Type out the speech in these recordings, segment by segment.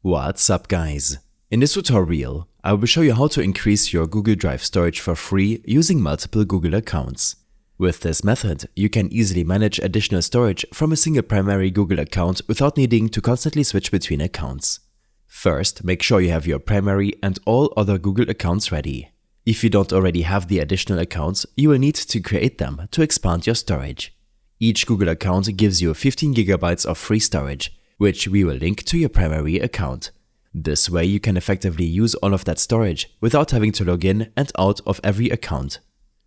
What's up guys? In this tutorial, I will show you how to increase your Google Drive storage for free using multiple Google accounts. With this method, you can easily manage additional storage from a single primary Google account without needing to constantly switch between accounts. First, make sure you have your primary and all other Google accounts ready. If you don't already have the additional accounts, you will need to create them to expand your storage. Each Google account gives you 15 GB of free storage, which we will link to your primary account. This way you can effectively use all of that storage without having to log in and out of every account.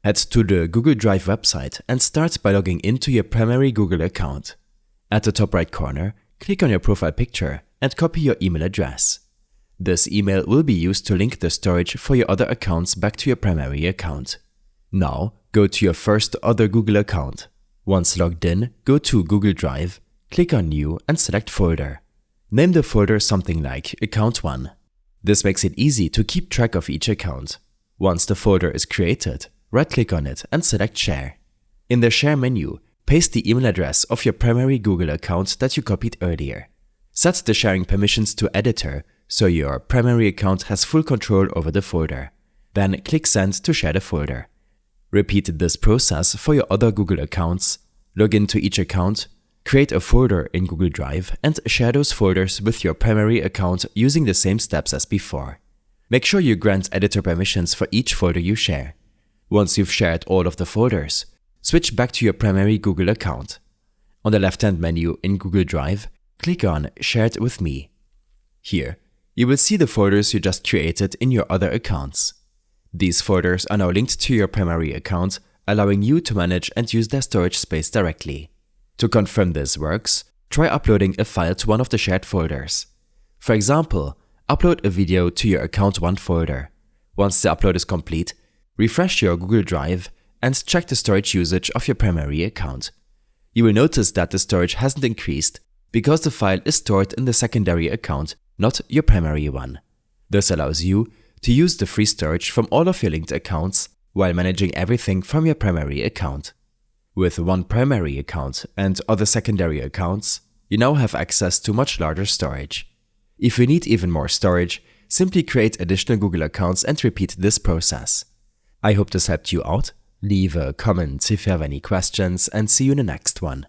Head to the Google Drive website and start by logging into your primary Google account. At the top right corner, click on your profile picture and copy your email address. This email will be used to link the storage for your other accounts back to your primary account. Now, go to your first other Google account. Once logged in, go to Google Drive, click on New and select Folder. Name the folder something like Account 1. This makes it easy to keep track of each account. Once the folder is created, right-click on it and select Share. In the Share menu, paste the email address of your primary Google account that you copied earlier. Set the sharing permissions to Editor so your primary account has full control over the folder. Then click Send to share the folder. Repeat this process for your other Google accounts, log into each account, create a folder in Google Drive and share those folders with your primary account using the same steps as before. Make sure you grant editor permissions for each folder you share. Once you've shared all of the folders, switch back to your primary Google account. On the left-hand menu in Google Drive, click on Shared with Me. Here, you will see the folders you just created in your other accounts. These folders are now linked to your primary account, allowing you to manage and use their storage space directly. To confirm this works, try uploading a file to one of the shared folders. For example, upload a video to your Account 1 folder. Once the upload is complete, refresh your Google Drive and check the storage usage of your primary account. You will notice that the storage hasn't increased because the file is stored in the secondary account, not your primary one. This allows you to use the free storage from all of your linked accounts while managing everything from your primary account. With one primary account and other secondary accounts, you now have access to much larger storage. If you need even more storage, simply create additional Google accounts and repeat this process. I hope this helped you out. Leave a comment if you have any questions and see you in the next one.